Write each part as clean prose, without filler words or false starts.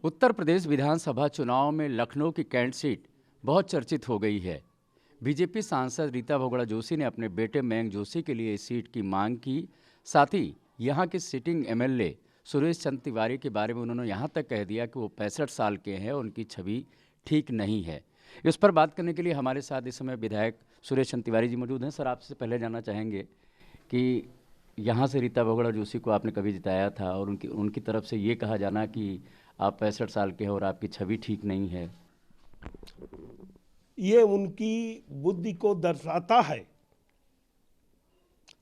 उत्तर प्रदेश विधानसभा चुनाव में लखनऊ की कैंट सीट बहुत चर्चित हो गई है। बीजेपी सांसद रीता बहुगुणा जोशी ने अपने बेटे मयंक जोशी के लिए इस सीट की मांग की। साथ ही यहां के सिटिंग एमएलए सुरेश चंद्र तिवारी के बारे में उन्होंने यहां तक कह दिया कि वो 65 साल के हैं, उनकी छवि ठीक नहीं है। इस पर बात करने के लिए हमारे साथ इस समय विधायक सुरेश चंद्र तिवारी जी मौजूद हैं। सर, आपसे पहले जानना चाहेंगे कि यहाँ से रीता बहुगुणा जोशी को आपने कभी जिताया था और उनकी उनकी तरफ से ये कहा जाना कि आप 65 साल के हैं और आपकी छवि ठीक नहीं है। ये उनकी बुद्धि को दर्शाता है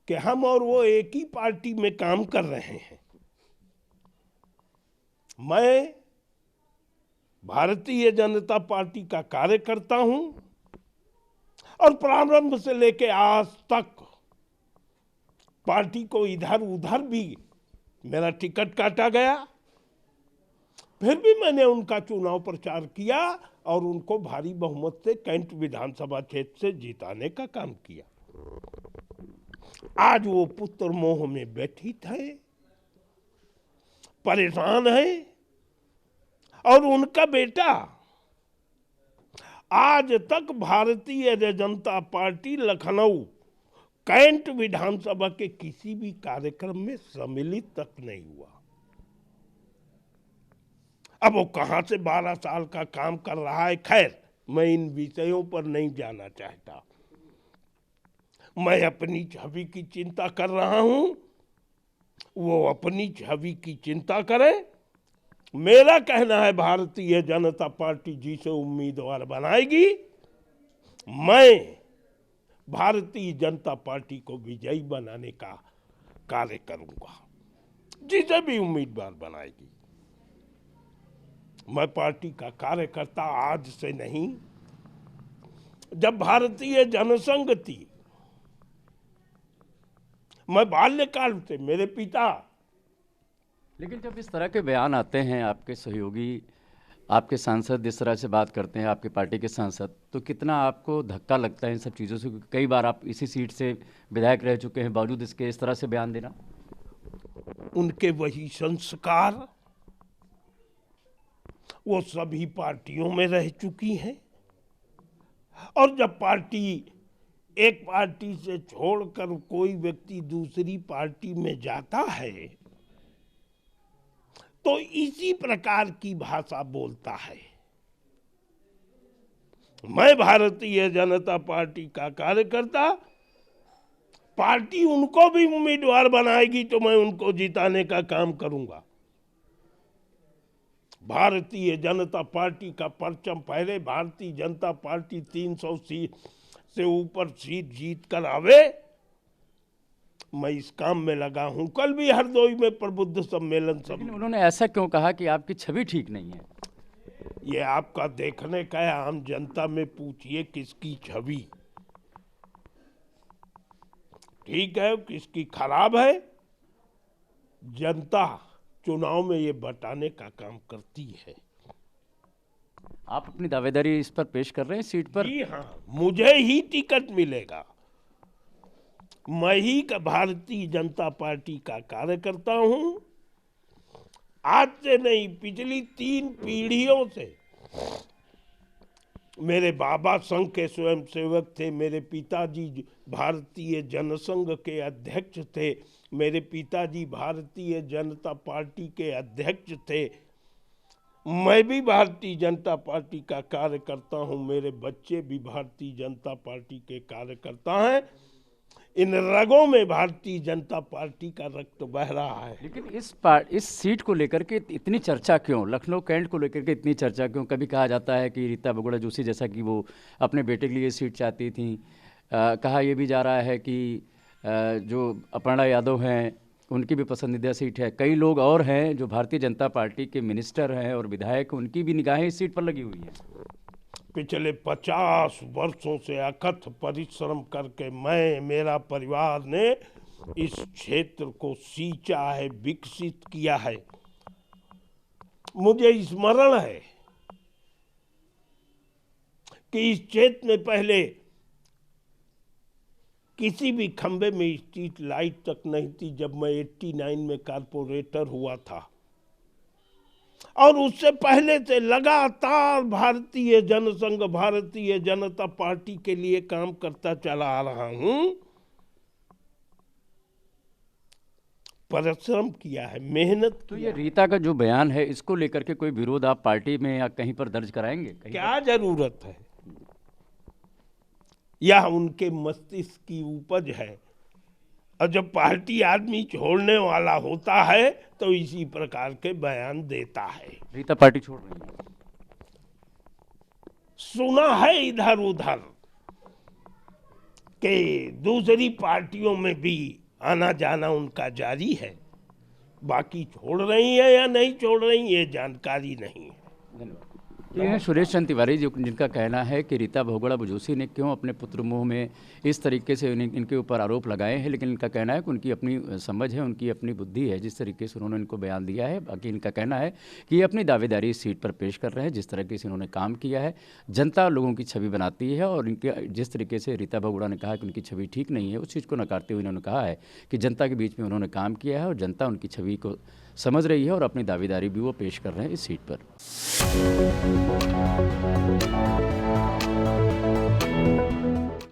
कि हम और वो एक ही पार्टी में काम कर रहे हैं। मैं भारतीय जनता पार्टी का कार्यकर्ता हूं और प्रारंभ से लेकर आज तक पार्टी को इधर उधर भी मेरा टिकट काटा गया, फिर भी मैंने उनका चुनाव प्रचार किया और उनको भारी बहुमत से कैंट विधानसभा क्षेत्र से जिताने का काम किया। आज वो पुत्र मोह में व्यथित है, परेशान है और उनका बेटा आज तक भारतीय जनता पार्टी लखनऊ कैंट विधानसभा के किसी भी कार्यक्रम में सम्मिलित तक नहीं हुआ। अब वो कहां से 12 साल का काम कर रहा है, खैर मैं इन विषयों पर नहीं जाना चाहता। मैं अपनी छवि की चिंता कर रहा हूं, वो अपनी छवि की चिंता करे। मेरा कहना है भारतीय जनता पार्टी जिसे उम्मीदवार बनाएगी, मैं भारतीय जनता पार्टी को विजयी बनाने का कार्य करूंगा। जिसे भी उम्मीदवार बनाएगी, मैं पार्टी का कार्यकर्ता आज से नहीं, जब भारतीय जनसंघ थी, मैं बाल्यकाल से, मेरे पिता। लेकिन जब इस तरह के बयान आते हैं, आपके सहयोगी, आपके सांसद इस तरह से बात करते हैं, आपकी पार्टी के सांसद, तो कितना आपको धक्का लगता है इन सब चीज़ों से? क्योंकि कई बार आप इसी सीट से विधायक रह चुके हैं, बावजूद इसके इस तरह से बयान देना। उनके वही संस्कार वो सभी पार्टियों में रह चुकी हैं और जब पार्टी एक पार्टी से छोड़कर कोई व्यक्ति दूसरी पार्टी में जाता है तो इसी प्रकार की भाषा बोलता है। मैं भारतीय जनता पार्टी का कार्यकर्ता, पार्टी उनको भी उम्मीदवार बनाएगी तो मैं उनको जिताने का काम करूंगा। भारतीय जनता पार्टी का परचम पहले भारतीय जनता पार्टी 300 सीट से ऊपर सीट जीत कर आवे, मैं इस काम में लगा हूं। कल भी हरदोई में प्रबुद्ध सम्मेलन लेकिन उन्होंने ऐसा क्यों कहा कि आपकी छवि ठीक नहीं है? ये आपका देखने का है, आम जनता में पूछिए किसकी छवि ठीक है किसकी खराब है। जनता चुनाव में ये बताने का काम करती है। आप अपनी दावेदारी इस पर पेश कर रहे हैं सीट पर? जी हाँ, मुझे ही टिकट मिलेगा। मैं ही का भारतीय जनता पार्टी का कार्यकर्ता हूं। आज से नहीं, पिछली 3 पीढ़ियों से मेरे बाबा संघ के स्वयं सेवक थे, मेरे पिताजी भारतीय जनसंघ के अध्यक्ष थे, मेरे पिताजी भारतीय जनता पार्टी के अध्यक्ष थे। मैं भी भारतीय जनता पार्टी का कार्यकर्ता हूं, मेरे बच्चे भी भारतीय जनता पार्टी के कार्यकर्ता हैं। इन रगों में भारतीय जनता पार्टी का रक्त बह रहा है। लेकिन इस सीट को लेकर के इतनी चर्चा क्यों? लखनऊ कैंट को लेकर के इतनी चर्चा क्यों? कभी कहा जाता है कि रीता बहुगुणा जोशी जैसा कि वो अपने बेटे के लिए सीट चाहती थी। कहा यह भी जा रहा है कि जो अपर्णा यादव हैं उनकी भी पसंदीदा सीट है। कई लोग और हैं जो भारतीय जनता पार्टी के मिनिस्टर हैं और विधायक, उनकी भी निगाहें इस सीट पर लगी हुई हैं। पिछले 50 वर्षों से अकथ परिश्रम करके मैं, मेरा परिवार ने इस क्षेत्र को सींचा है, विकसित किया है। मुझे स्मरण है कि इस क्षेत्र में पहले किसी भी खंबे में स्ट्रीट लाइट तक नहीं थी। जब मैं 89 में कारपोरेटर हुआ था और उससे पहले से लगातार भारतीय जनसंघ, भारतीय जनता पार्टी के लिए काम करता चला आ रहा हूं। परिश्रम किया है, मेहनत तो किया ये है। रीता का जो बयान है, इसको लेकर के कोई विरोध आप पार्टी में या कहीं पर दर्ज कराएंगे? कहीं क्या जरूरत है? यह उनके मस्तिष्क की उपज है, और जब पार्टी आदमी छोड़ने वाला होता है तो इसी प्रकार के बयान देता है। पर रीता पार्टी छोड़ रही है? सुना है इधर उधर कि दूसरी पार्टियों में भी आना जाना उनका जारी है। बाकी छोड़ रही है या नहीं छोड़ रही, ये जानकारी नहीं है। धन्यवाद। ये हैं सुरेश चंद्र तिवारी, जो जिनका कहना है कि रीता बहुगुणा जोशी ने क्यों अपने पुत्र मुंह में इस तरीके से इनके ऊपर आरोप लगाए हैं, लेकिन इनका कहना है कि उनकी अपनी समझ है, उनकी अपनी बुद्धि है, जिस तरीके से उन्होंने इनको बयान दिया है। बाकी इनका कहना है कि ये अपनी दावेदारी इस सीट पर पेश कर रहे हैं, जिस तरीके से इन्होंने काम किया है। जनता लोगों की छवि बनाती है, और इनके जिस तरीके से रीता बहुगुणा ने कहा कि उनकी छवि ठीक नहीं है, उस चीज़ को नकारते हुए इन्होंने कहा है कि जनता के बीच में उन्होंने काम किया है और जनता उनकी छवि को समझ रही है, और अपनी दावेदारी भी वो पेश कर रहे हैं इस सीट पर।